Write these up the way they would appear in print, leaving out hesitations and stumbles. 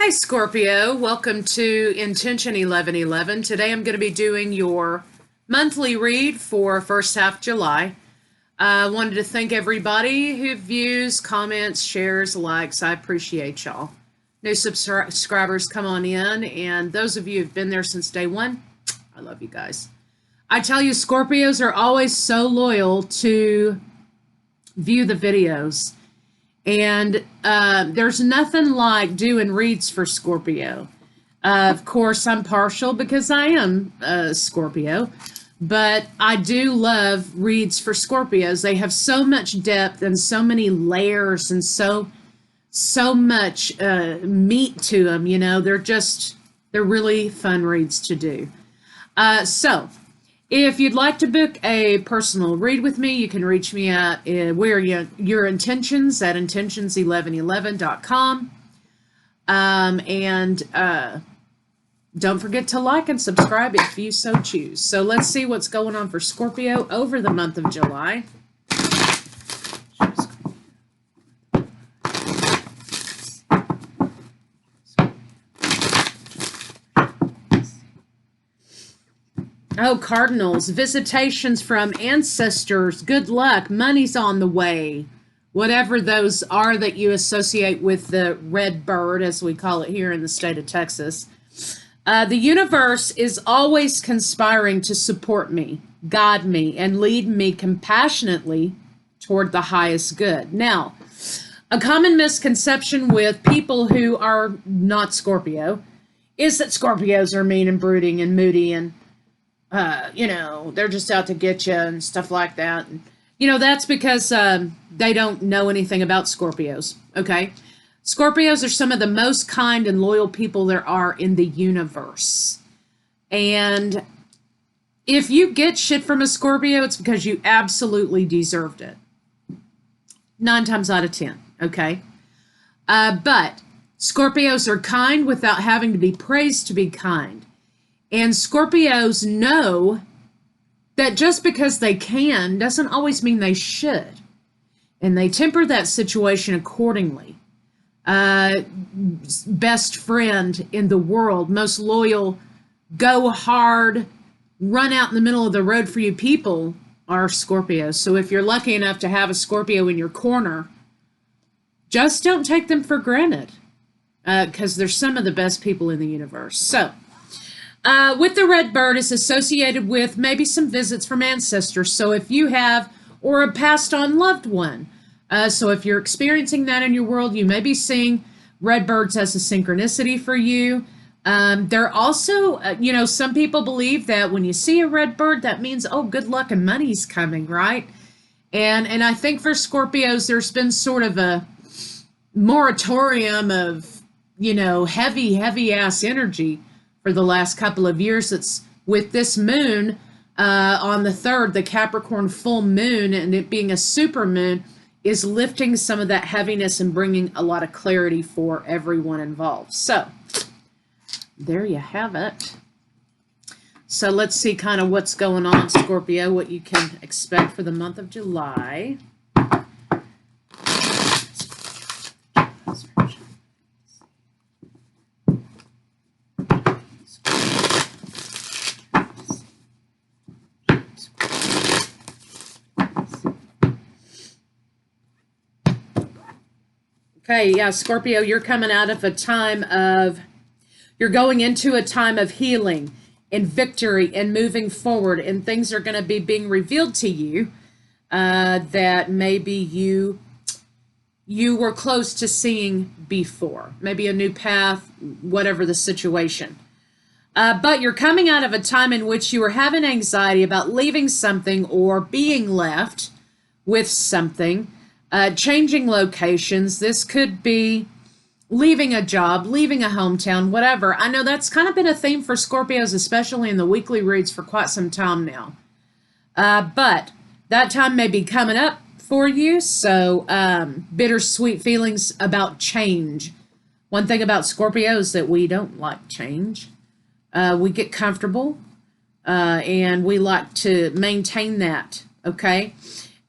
Hi Scorpio, welcome to Intention 1111. Today I'm going to be doing your monthly read for first half July. I wanted to thank everybody who views, comments, shares, likes. I appreciate y'all. New subscribers come on in, and those of you who've been there since day one, I love you guys. I tell you, Scorpios are always so loyal to view the videos. And there's nothing like doing reads for Scorpio. Of course, I'm partial because I am a Scorpio, but I do love reads for Scorpios. They have so much depth and so many layers and so much meat to them. You know, they're really fun reads to do. So if you'd like to book a personal read with me, you can reach me at your intentions at intentions1111.com. Don't forget to like and subscribe if you so choose. So let's see what's going on for Scorpio over the month of July. Oh, Cardinals, visitations from ancestors, good luck, money's on the way. Whatever those are that you associate with the red bird, as we call it here in the state of Texas. The universe is always conspiring to support me, guide me, and lead me compassionately toward the highest good. Now, a common misconception with people who are not Scorpio is that Scorpios are mean and brooding and moody and they're just out to get you and stuff like that. And, that's because they don't know anything about Scorpios, okay? Scorpios are some of the most kind and loyal people there are in the universe. And if you get shit from a Scorpio, it's because you absolutely deserved it. 9 times out of 10, okay? But Scorpios are kind without having to be praised to be kind. And Scorpios know that just because they can doesn't always mean they should. And they temper that situation accordingly. Best friend in the world, most loyal, go hard, run out in the middle of the road for you people are Scorpios. So if you're lucky enough to have a Scorpio in your corner, just don't take them for granted. Because they're some of the best people in the universe. So, with the red bird, it's associated with maybe some visits from ancestors. So if you have, or a passed on loved one. So if you're experiencing that in your world, you may be seeing red birds as a synchronicity for you. They're also, some people believe that when you see a red bird, that means, oh, good luck and money's coming, right? And I think for Scorpios, there's been sort of a moratorium of, heavy ass energy for the last couple of years. It's with this moon on the 3rd, the Capricorn full moon, and it being a super moon, is lifting some of that heaviness and bringing a lot of clarity for everyone involved. So, there you have it. So let's see kind of what's going on, Scorpio, what you can expect for the month of July. Okay, yeah, Scorpio, you're coming out of you're going into a time of healing and victory and moving forward, and things are going to be being revealed to you that maybe you were close to seeing before. Maybe a new path, whatever the situation. But you're coming out of a time in which you were having anxiety about leaving something or being left with something. Changing locations. This could be leaving a job, leaving a hometown, whatever. I know that's kind of been a theme for Scorpios, especially in the weekly reads for quite some time now. But that time may be coming up for you, so bittersweet feelings about change. One thing about Scorpio is that we don't like change. We get comfortable, and we like to maintain that, okay?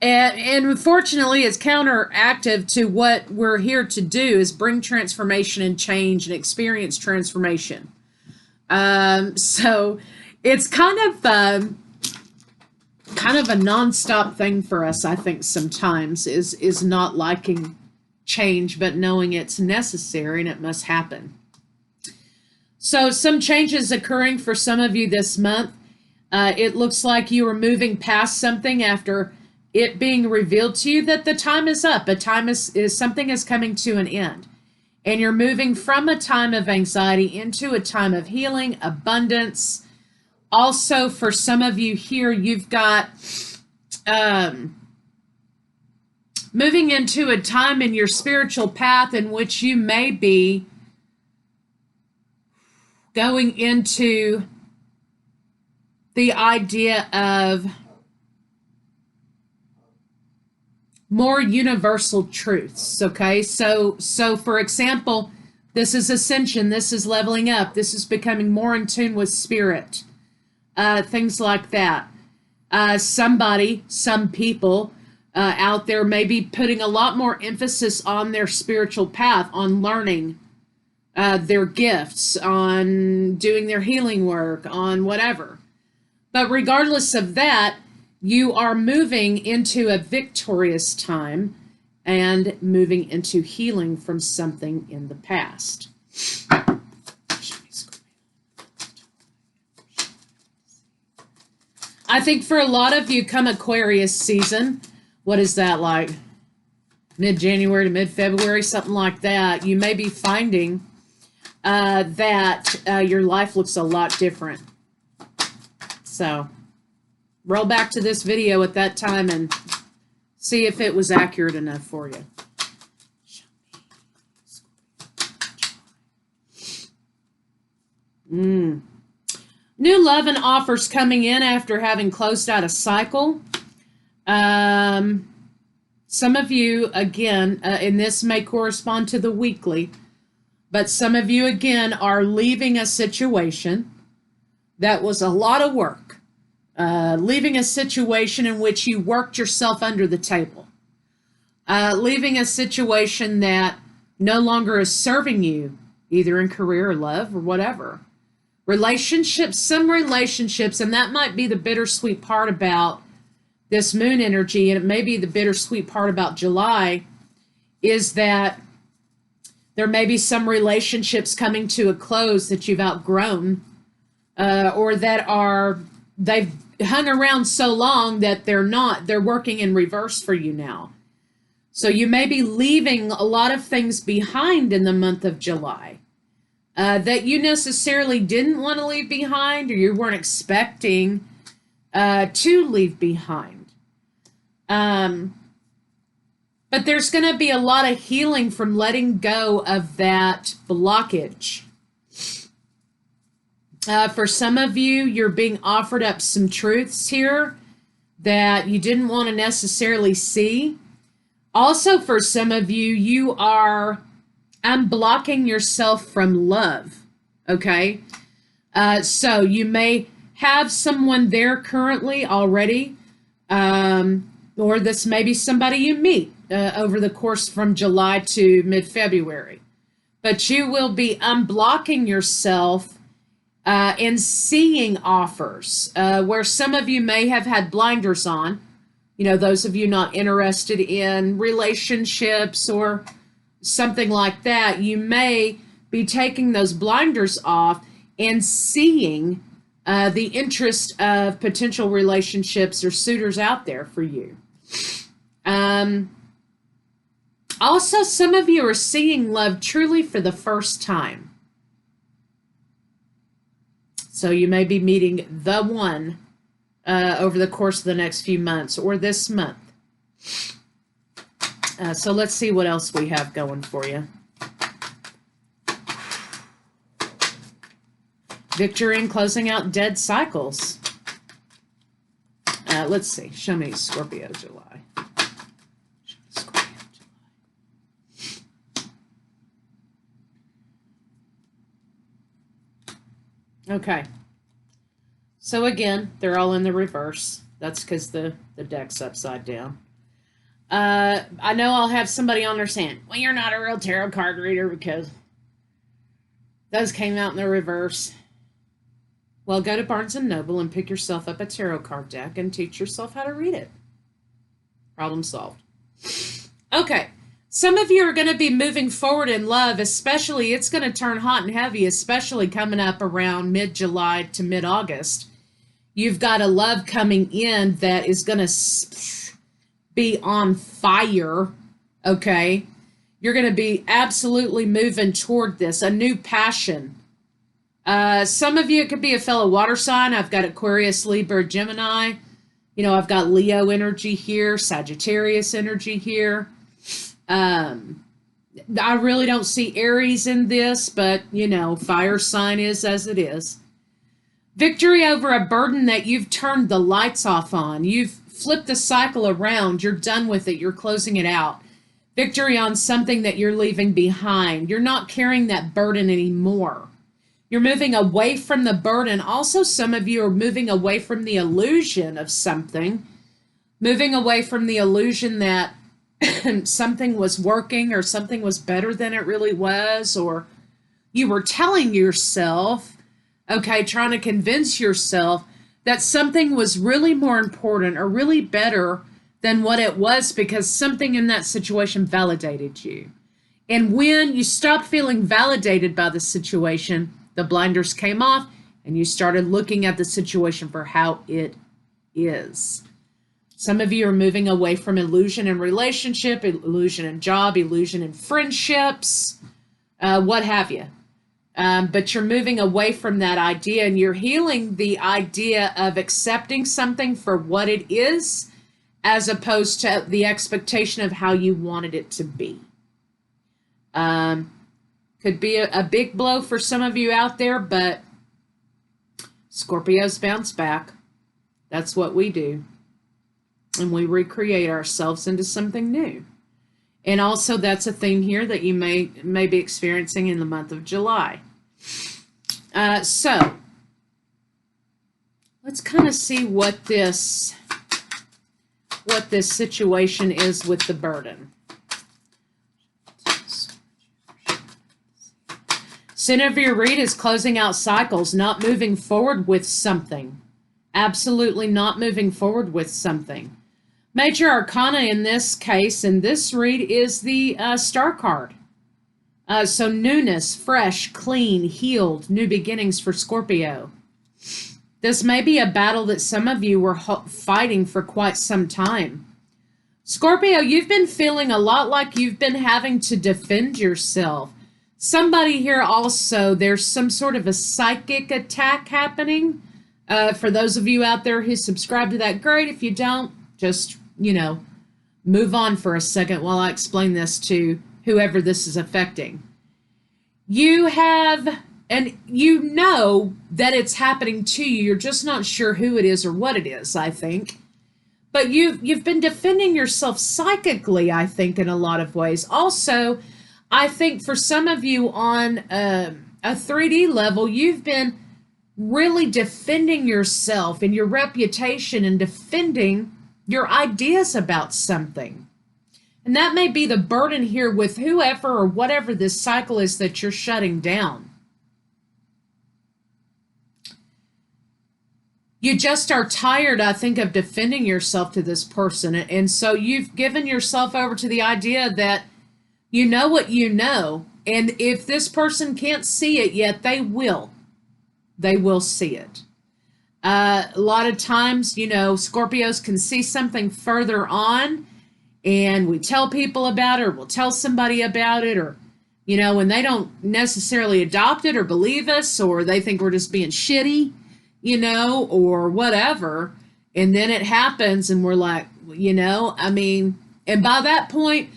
And unfortunately, it's counteractive to what we're here to do is bring transformation and change and experience transformation. So it's kind of a nonstop thing for us, I think, sometimes is not liking change, but knowing it's necessary and it must happen. So some changes occurring for some of you this month. It looks like you are moving past something after it being revealed to you that the time is up. A time is something is coming to an end. And you're moving from a time of anxiety into a time of healing, abundance. Also, for some of you here, you've got moving into a time in your spiritual path in which you may be going into the idea of more universal truths, okay? So for example, this is ascension, this is leveling up, this is becoming more in tune with spirit, things like that. Some people out there may be putting a lot more emphasis on their spiritual path, on learning their gifts, on doing their healing work, on whatever. But regardless of that, you are moving into a victorious time and moving into healing from something in the past. I think for a lot of you, come Aquarius season, what is that like? Mid-January to mid-February, something like that. You may be finding that your life looks a lot different. So roll back to this video at that time and see if it was accurate enough for you. New love and offers coming in after having closed out a cycle. Some of you, again, and this may correspond to the weekly, but some of you, again, are leaving a situation that was a lot of work. Leaving a situation in which you worked yourself under the table. Leaving a situation that no longer is serving you, either in career or love or whatever. Relationships, some relationships, and that might be the bittersweet part about this moon energy, and it may be the bittersweet part about July, is that there may be some relationships coming to a close that you've outgrown, or that they've hung around so long that they're working in reverse for you now. So you may be leaving a lot of things behind in the month of July that you necessarily didn't want to leave behind, or you weren't expecting to leave behind. But there's going to be a lot of healing from letting go of that blockage. For some of you, you're being offered up some truths here that you didn't want to necessarily see. Also, for some of you, you are unblocking yourself from love, okay? So you may have someone there currently already, or this may be somebody you meet over the course from July to mid-February. But you will be unblocking yourself and seeing offers where some of you may have had blinders on. You know, those of you not interested in relationships or something like that, you may be taking those blinders off and seeing the interest of potential relationships or suitors out there for you. Also, some of you are seeing love truly for the first time. So you may be meeting the one over the course of the next few months or this month. So let's see what else we have going for you. Victory in closing out dead cycles. Let's see. Show me Scorpio July. Scorpio July. Okay. So again, they're all in the reverse. That's because the deck's upside down. I know I'll have somebody on there saying, well, you're not a real tarot card reader because those came out in the reverse. Well, go to Barnes & Noble and pick yourself up a tarot card deck and teach yourself how to read it. Problem solved. Okay. Some of you are going to be moving forward in love, especially it's going to turn hot and heavy, especially coming up around mid-July to mid-August. You've got a love coming in that is going to be on fire, okay? You're going to be absolutely moving toward this, a new passion. Some of you, it could be a fellow water sign. I've got Aquarius, Libra, Gemini. You know, I've got Leo energy here, Sagittarius energy here. I really don't see Aries in this, but, you know, fire sign is as it is. Victory over a burden that you've turned the lights off on. You've flipped the cycle around. You're done with it. You're closing it out. Victory on something that you're leaving behind. You're not carrying that burden anymore. You're moving away from the burden. Also, some of you are moving away from the illusion of something. Moving away from the illusion that something was working or something was better than it really was, or you were telling yourself, okay, trying to convince yourself that something was really more important or really better than what it was because something in that situation validated you. And when you stopped feeling validated by the situation, the blinders came off and you started looking at the situation for how it is. Some of you are moving away from illusion in relationship, illusion in job, illusion in friendships, what have you. But you're moving away from that idea and you're healing the idea of accepting something for what it is as opposed to the expectation of how you wanted it to be. Could be a big blow for some of you out there, but Scorpios bounce back. That's what we do. And we recreate ourselves into something new. And also that's a theme here that you may be experiencing in the month of July. So let's kind of see what this situation is with the burden. Center of your read is closing out cycles, not moving forward with something. Absolutely not moving forward with something. Major Arcana in this case, in this read, is the Star card. So newness, fresh, clean, healed, new beginnings for Scorpio. This may be a battle that some of you were fighting for quite some time. Scorpio, you've been feeling a lot like you've been having to defend yourself. Somebody here also, there's some sort of a psychic attack happening. For those of you out there who subscribe to that, great. If you don't, just, you know, move on for a second while I explain this to whoever this is affecting. You have, and you know that it's happening to you. You're just not sure who it is or what it is, I think. But you've been defending yourself psychically, I think, in a lot of ways. Also, I think for some of you on a 3D level, you've been really defending yourself and your reputation and defending your ideas about something. And that may be the burden here with whoever or whatever this cycle is that you're shutting down. You just are tired, I think, of defending yourself to this person. And so you've given yourself over to the idea that you know what you know. And if this person can't see it yet, they will. They will see it. A lot of times, you know, Scorpios can see something further on and we tell people about it or we'll tell somebody about it, or, you know, when they don't necessarily adopt it or believe us, or they think we're just being shitty, you know, or whatever. And then it happens and we're like, you know, I mean, and by that point,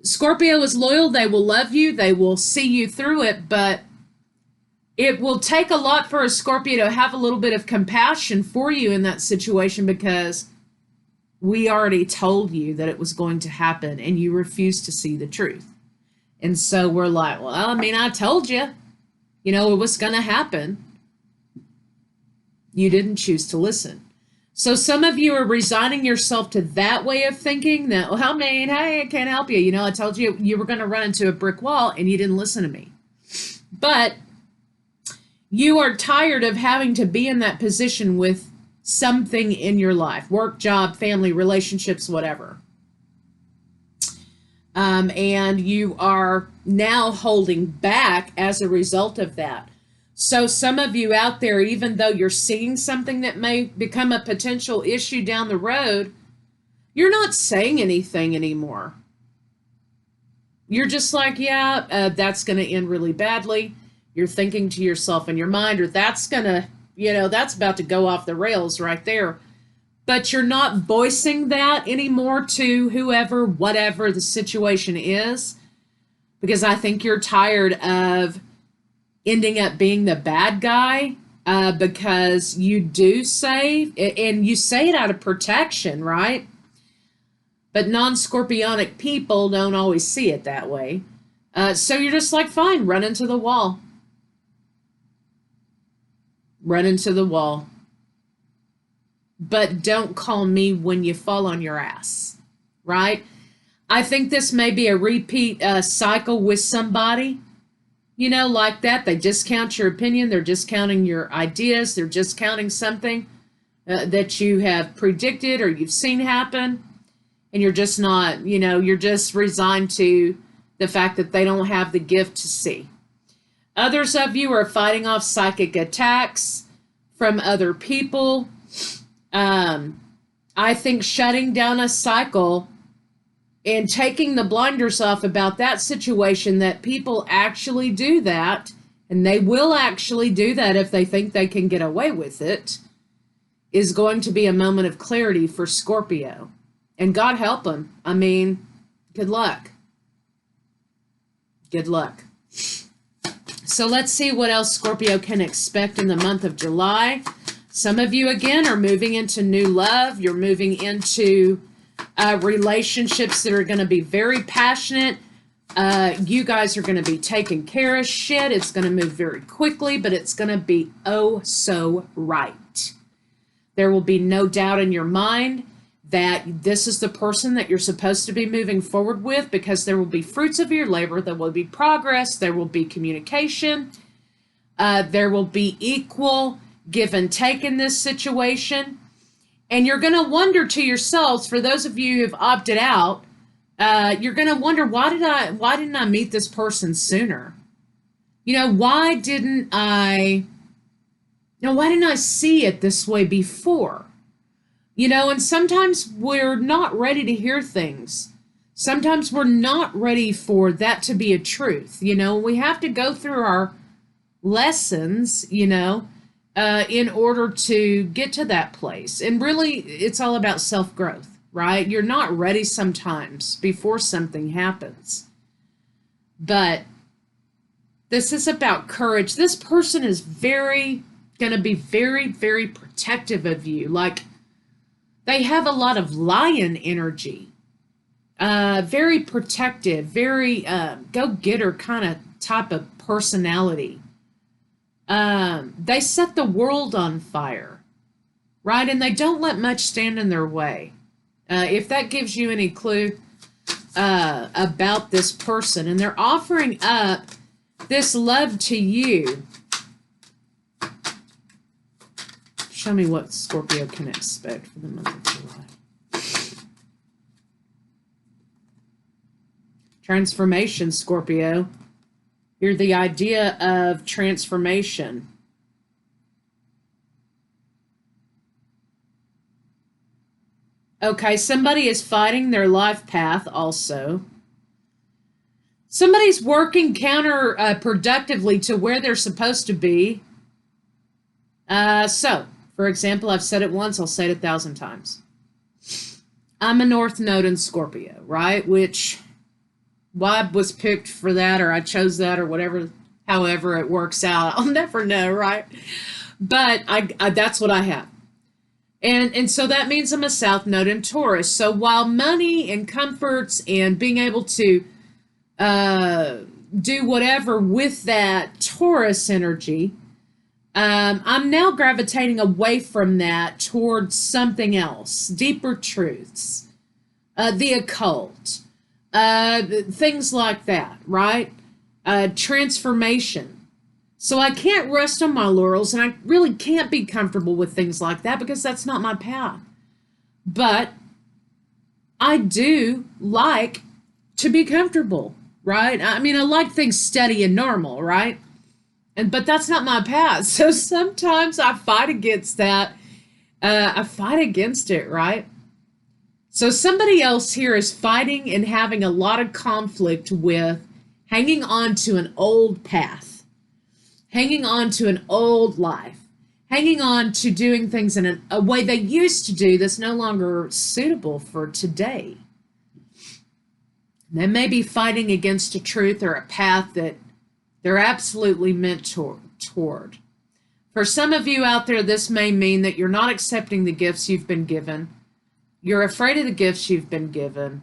Scorpio is loyal. They will love you. They will see you through it, but it will take a lot for a Scorpio to have a little bit of compassion for you in that situation, because we already told you that it was going to happen and you refused to see the truth. And so we're like, well, I mean, I told you, you know, it was going to happen. You didn't choose to listen. So some of you are resigning yourself to that way of thinking that, well, I mean, hey, I can't help you. You know, I told you you were going to run into a brick wall and you didn't listen to me. But you are tired of having to be in that position with something in your life, work, job, family, relationships, whatever. And you are now holding back as a result of that. So some of you out there, even though you're seeing something that may become a potential issue down the road, you're not saying anything anymore. You're just like, yeah, that's going to end really badly. You're thinking to yourself in your mind, or that's going to, that's about to go off the rails right there. But you're not voicing that anymore to whoever, whatever the situation is, because I think you're tired of ending up being the bad guy, because you do say, and you say it out of protection, right? But non-scorpionic people don't always see it that way. So you're just like, fine, run into the wall. Run into the wall. But don't call me when you fall on your ass, right? I think this may be a repeat cycle with somebody, like that. They discount your opinion. They're discounting your ideas. They're discounting something that you have predicted or you've seen happen. And you're just not, you're just resigned to the fact that they don't have the gift to see. Others of you are fighting off psychic attacks from other people. I think shutting down a cycle and taking the blinders off about that situation, that people actually do that, and they will actually do that if they think they can get away with it, is going to be a moment of clarity for Scorpio. And God help them. I mean, good luck. Good luck. So let's see what else Scorpio can expect in the month of July. Some of you, again, are moving into new love. You're moving into relationships that are going to be very passionate. You guys are going to be taking care of shit. It's going to move very quickly, but it's going to be oh so right. There will be no doubt in your mind that this is the person that you're supposed to be moving forward with, because there will be fruits of your labor. There will be progress. There will be communication. There will be equal give and take in this situation. And you're going to wonder to yourselves, for those of you who've opted out, you're going to wonder, why didn't I meet this person sooner? Why didn't I see it this way before? And sometimes we're not ready to hear things. Sometimes we're not ready for that to be a truth. We have to go through our lessons, in order to get to that place. And really, it's all about self-growth, right? You're not ready sometimes before something happens. But this is about courage. This person is going to be very, very protective of you. Like, they have a lot of lion energy. Very protective, very go-getter kind of type of personality. They set the world on fire, right? And they don't let much stand in their way. If that gives you any clue about this person, and they're offering up this love to you. Show me what Scorpio can expect for the month of July. Transformation, Scorpio. You're the idea of transformation. Okay, somebody is fighting their life path also. Somebody's working counterproductively to where they're supposed to be. So, for example, I've said it once, I'll say it 1,000 times. I'm a North Node in Scorpio, right? Which, why was picked for that, or I chose that, or whatever, however it works out, I'll never know, right? But I that's what I have. And so that means I'm a South Node in Taurus. So while money and comforts and being able to do whatever with that Taurus energy, I'm now gravitating away from that towards something else, deeper truths, the occult, things like that, right? Transformation. So I can't rest on my laurels, and I really can't be comfortable with things like that because that's not my path. But I do like to be comfortable, right? I mean, I like things steady and normal, right? But that's not my path. So sometimes I fight against that. I fight against it, right? So somebody else here is fighting and having a lot of conflict with hanging on to an old path, hanging on to an old life, hanging on to doing things in a way they used to do that's no longer suitable for today. They may be fighting against a truth or a path that they're absolutely meant toward. For some of you out there, this may mean that you're not accepting the gifts you've been given. You're afraid of the gifts you've been given,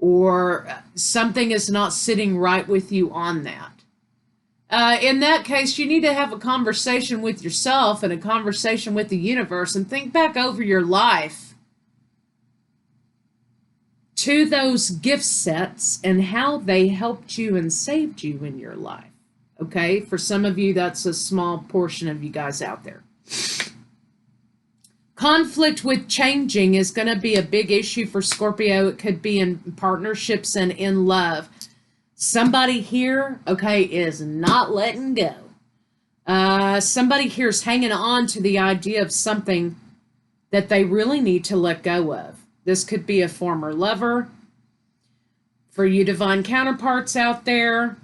or something is not sitting right with you on that. In that case, you need to have a conversation with yourself and a conversation with the universe and think back over your life to those gift sets and how they helped you and saved you in your life. Okay, for some of you, that's a small portion of you guys out there. Conflict with changing is going to be a big issue for Scorpio. It could be in partnerships and in love. Somebody here, okay, is not letting go. Somebody here is hanging on to the idea of something that they really need to let go of. This could be a former lover. For you divine counterparts out there,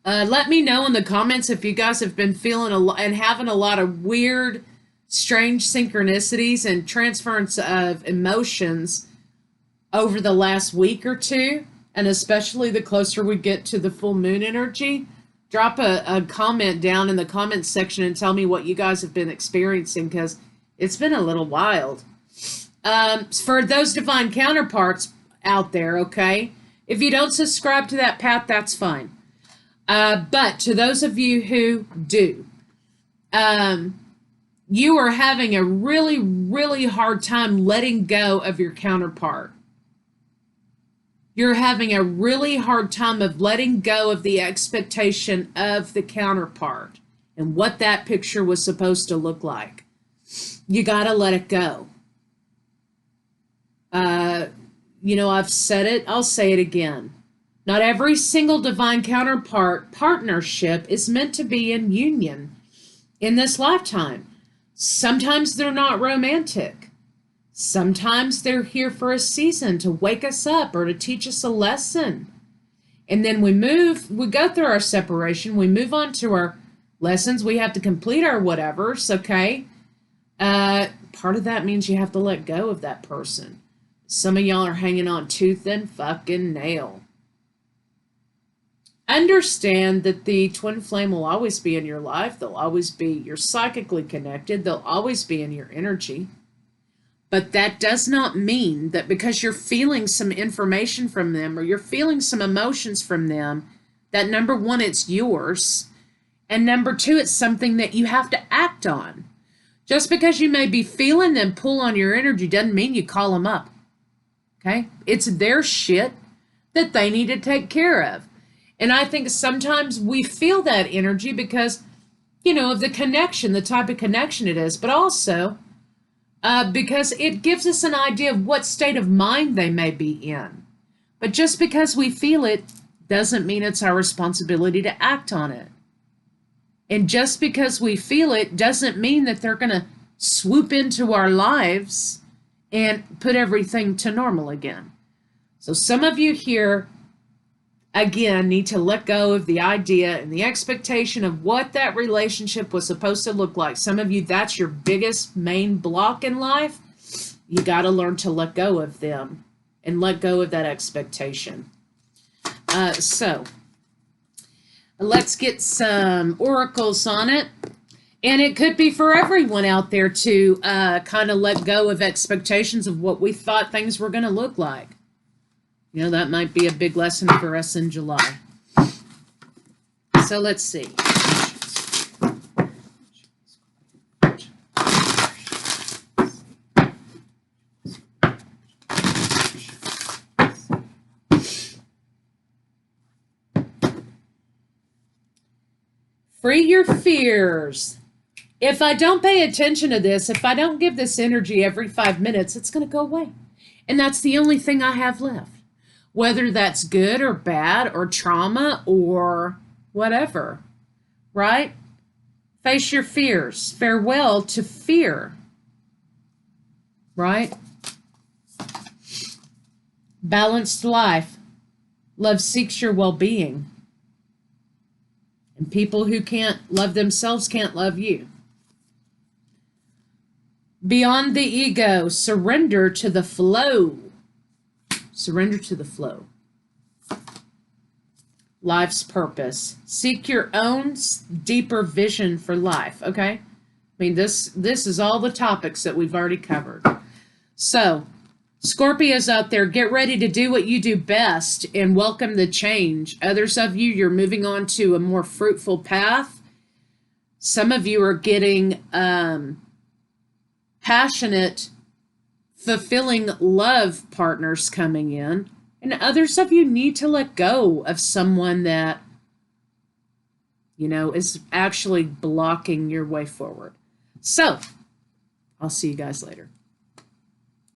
let me know in the comments if you guys have been feeling and having a lot of weird, strange synchronicities and transference of emotions over the last week or two, and especially the closer we get to the full moon energy. Drop a comment down in the comments section and tell me what you guys have been experiencing, because it's been a little wild. For those divine counterparts out there, okay, if you don't subscribe to that path, that's fine. But to those of you who do, you are having a really, really hard time letting go of your counterpart. You're having a really hard time of letting go of the expectation of the counterpart and what that picture was supposed to look like. You got to let it go. I've said it, I'll say it again. Not every single divine counterpart partnership is meant to be in union in this lifetime. Sometimes they're not romantic. Sometimes they're here for a season to wake us up or to teach us a lesson. And then we go through our separation, we move on to our lessons, we have to complete our whatevers, okay? Part of that means you have to let go of that person. Some of y'all are hanging on tooth and fucking nail. Understand that the twin flame will always be in your life. You're psychically connected. They'll always be in your energy. But that does not mean that because you're feeling some information from them or you're feeling some emotions from them, that number one, it's yours. And number two, it's something that you have to act on. Just because you may be feeling them pull on your energy doesn't mean you call them up. Okay? It's their shit that they need to take care of. And I think sometimes we feel that energy because, of the connection, the type of connection it is, but also because it gives us an idea of what state of mind they may be in. But just because we feel it doesn't mean it's our responsibility to act on it. And just because we feel it doesn't mean that they're going to swoop into our lives and put everything to normal again. So some of you here, again, need to let go of the idea and the expectation of what that relationship was supposed to look like. Some of you, that's your biggest main block in life. You got to learn to let go of them and let go of that expectation. So let's get some oracles on it. And it could be for everyone out there to kind of let go of expectations of what we thought things were going to look like. That might be a big lesson for us in July. So let's see. Free your fears. If I don't pay attention to this, if I don't give this energy every 5 minutes, it's going to go away. And that's the only thing I have left. Whether that's good or bad or trauma or whatever, right? Face your fears. Farewell to fear, right? Balanced life. Love seeks your well-being. And people who can't love themselves can't love you. Beyond the ego, surrender to the flow. Surrender to the flow. Life's purpose. Seek your own deeper vision for life, okay? I mean, this is all the topics that we've already covered. So, Scorpios out there, get ready to do what you do best and welcome the change. Others of you, you're moving on to a more fruitful path. Some of you are getting passionate, fulfilling love partners coming in. And others of you need to let go of someone that, you know, is actually blocking your way forward. So, I'll see you guys later.